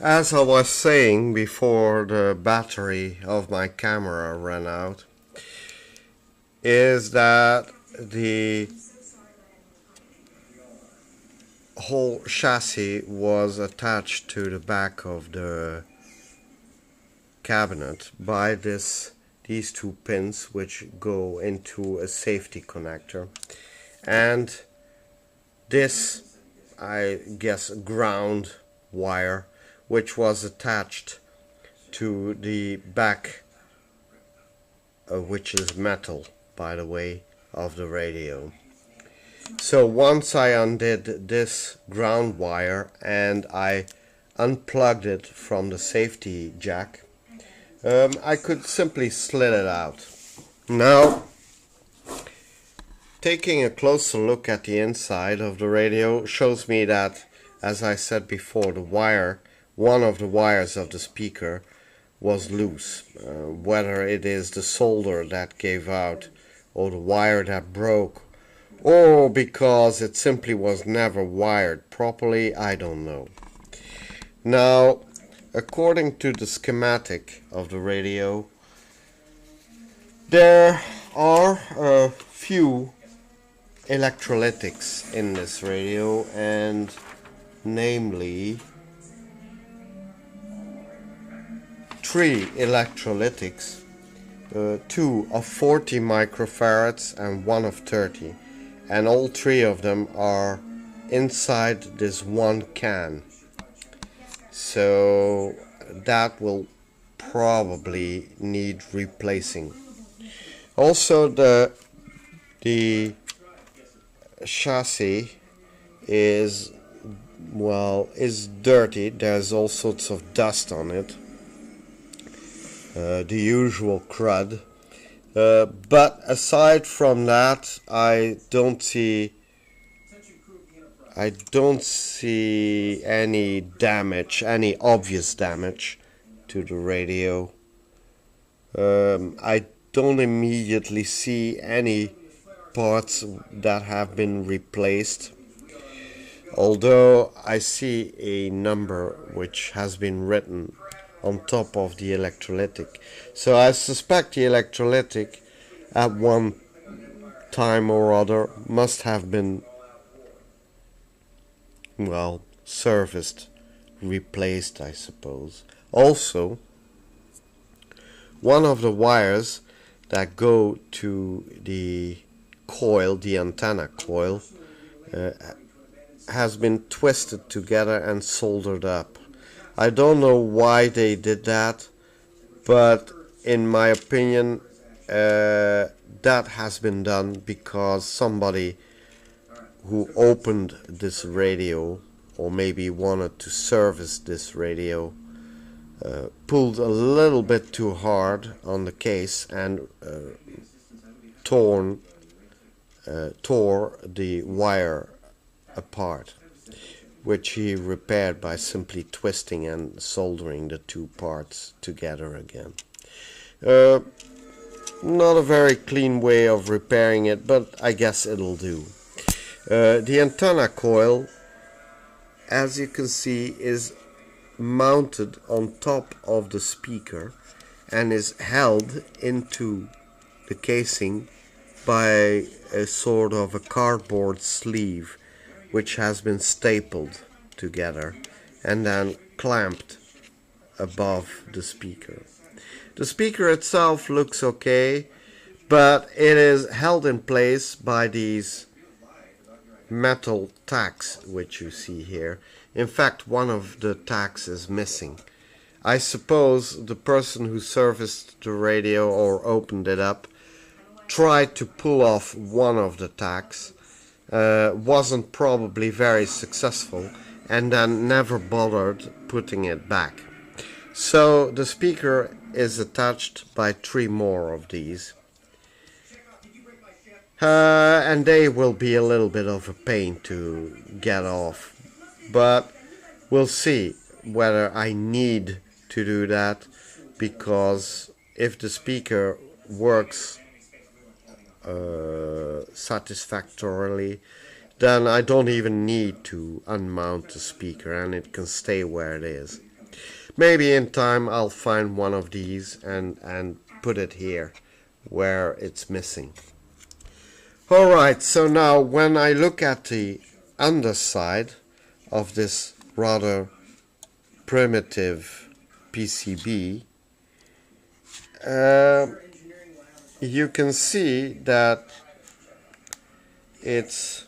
As I was saying before the battery of my camera ran out, is that the whole chassis was attached to the back of the cabinet by these two pins which go into a safety connector, and this, I guess, ground wire which was attached to the back, which is metal, by the way, of the radio. So once I undid this ground wire and I unplugged it from the safety jack, I could simply slit it out. Now, taking a closer look at the inside of the radio shows me that, as I said before, one of the wires of the speaker was loose. Whether it is the solder that gave out, or the wire that broke, or because it simply was never wired properly, I don't know. Now, according to the schematic of the radio, there are a few electrolytics in this radio, and namely 3 electrolytics, 2 of 40 microfarads and 1 of 30, and all 3 of them are inside this one can. So that will probably need replacing. Also, the chassis is dirty. There's all sorts of dust on it, the usual crud, but aside from that, I don't see any damage, any obvious damage to the radio. I don't immediately see any parts that have been replaced, although I see a number which has been written on top of the electrolytic. So I suspect the electrolytic at one time or other must have been, well, serviced, replaced, I suppose. Also, one of the wires that go to the coil, the antenna coil, has been twisted together and soldered up. I don't know why they did that, but in my opinion, that has been done because somebody who opened this radio, or maybe wanted to service this radio, pulled a little bit too hard on the case and tore the wire apart, which he repaired by simply twisting and soldering the two parts together again. Not a very clean way of repairing it, but I guess it'll do. The antenna coil, as you can see, is mounted on top of the speaker and is held into the casing by a sort of a cardboard sleeve which has been stapled together and then clamped above the speaker. The speaker itself looks okay, but it is held in place by these metal tacks which you see here. In fact, one of the tacks is missing. I suppose the person who serviced the radio or opened it up tried to pull off one of the tacks, wasn't probably very successful, and then never bothered putting it back. So the speaker is attached by 3 more of these, and they will be a little bit of a pain to get off, but we'll see whether I need to do that, because if the speaker works satisfactorily, then I don't even need to unmount the speaker and it can stay where it is. Maybe in time I'll find one of these and put it here where it's missing. Alright, so now when I look at the underside of this rather primitive PCB, you can see that it's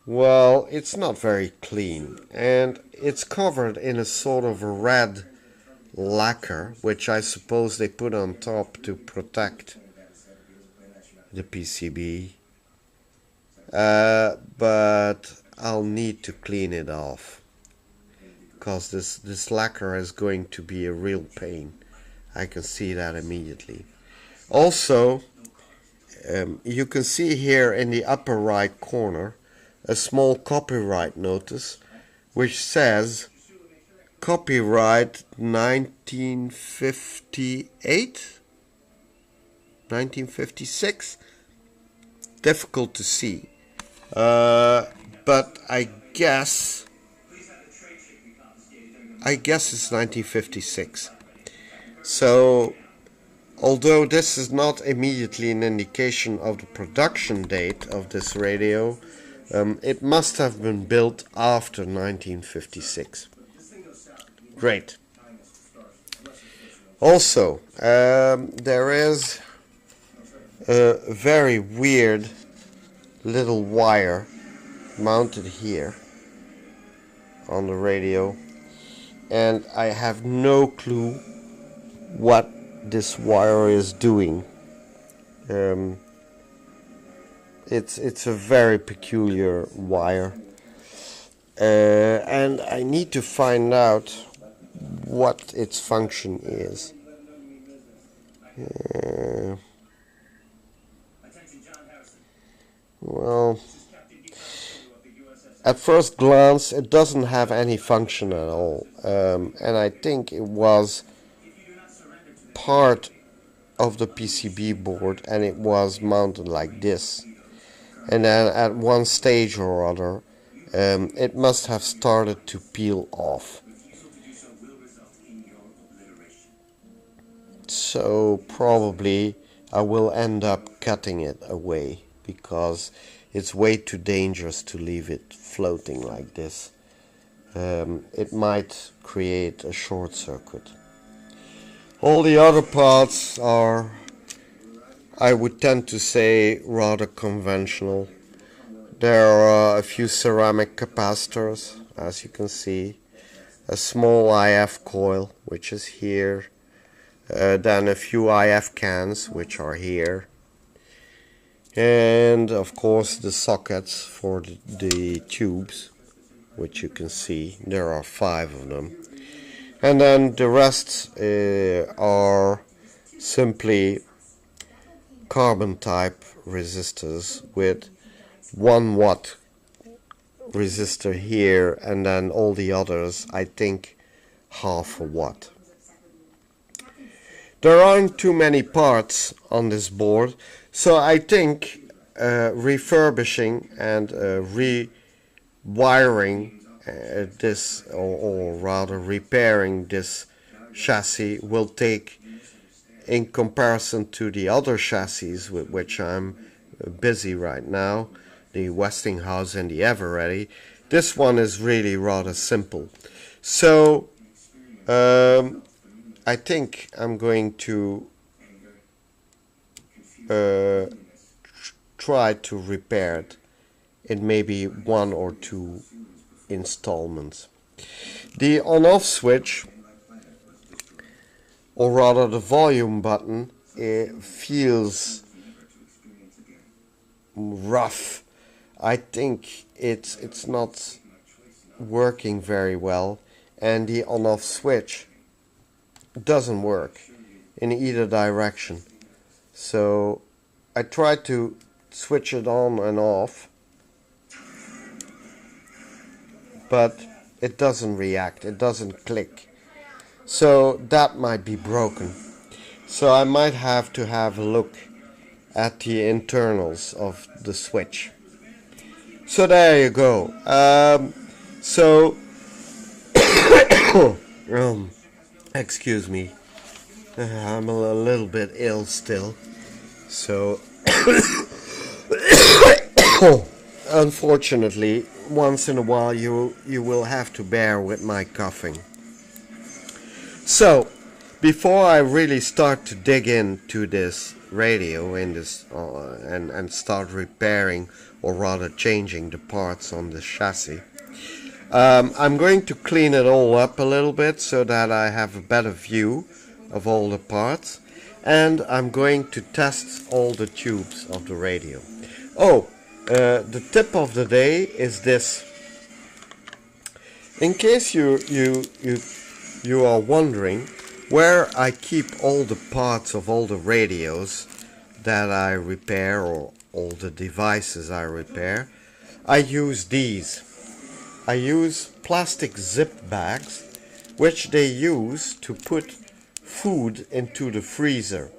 not very clean, and it's covered in a sort of a red lacquer, which I suppose they put on top to protect the PCB, but I'll need to clean it off because this lacquer is going to be a real pain. I can see that immediately. Also, you can see here in the upper right corner a small copyright notice which says copyright 1958, 1956. Difficult to see, but I guess it's 1956. So although this is not immediately an indication of the production date of this radio, it must have been built after 1956. Great. Also, there is a very weird little wire mounted here on the radio, and I have no clue what this wire is doing. It's a very peculiar wire, and I need to find out what its function is. Well, at first glance it doesn't have any function at all, and I think it was part of the PCB board and it was mounted like this, and then at one stage or other it must have started to peel off. So probably I will end up cutting it away because it's way too dangerous to leave it floating like this. It might create a short circuit. All the other parts are, I would tend to say, rather conventional. There are a few ceramic capacitors, as you can see, a small IF coil, which is here, then a few IF cans, which are here, and of course the sockets for the tubes, which you can see. There are 5 of them, and then the rest are simply carbon type resistors with 1 watt resistor here, and then all the others, I think, half a watt. There aren't too many parts on this board, so I think refurbishing and rewiring this, or rather repairing this chassis, will take, in comparison to the other chassis with which I'm busy right now, the Westinghouse and the Eveready, this one is really rather simple. So I think I'm going to try to repair it in maybe 1 or 2 installments. The on-off switch, or rather the volume button, it feels rough. I think it's not working very well, and the on-off switch doesn't work in either direction. So I tried to switch it on and off, but it doesn't react, it doesn't click. So that might be broken. So I might have to have a look at the internals of the switch. So there you go. So Excuse me. I'm a little bit ill still. So, unfortunately, once in a while you will have to bear with my coughing. So, before I really start to dig into this radio in this and start repairing or rather changing the parts on the chassis, I'm going to clean it all up a little bit so that I have a better view of all the parts, and I'm going to test all the tubes of the radio. Oh, the tip of the day is this. In case you are wondering where I keep all the parts of all the radios that I repair or all the devices I repair, I use these. I use plastic zip bags which they use to put food into the freezer.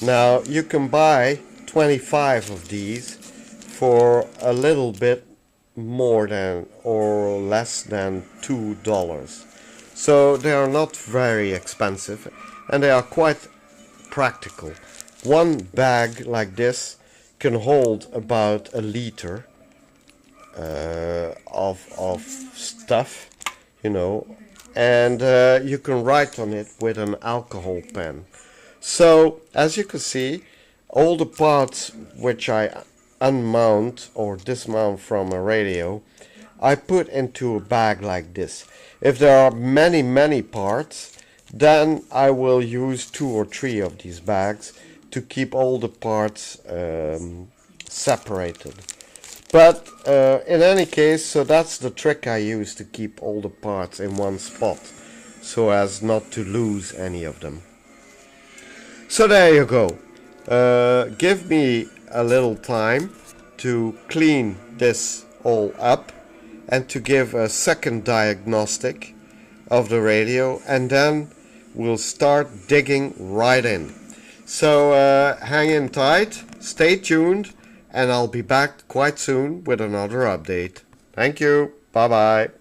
Now you can buy 25 of these for a little bit more than or less than $2. So they are not very expensive and they are quite practical. One bag like this can hold about a liter of stuff, you know, and you can write on it with an alcohol pen. So as you can see, all the parts which I unmount or dismount from a radio, I put into a bag like this. If there are many parts, then I will use 2 or 3 of these bags to keep all the parts separated. But in any case, so that's the trick I use to keep all the parts in one spot, so as not to lose any of them. So there you go. Give me a little time to clean this all up and to give a second diagnostic of the radio, and then we'll start digging right in. So hang in tight, stay tuned, and I'll be back quite soon with another update. Thank you. Bye bye.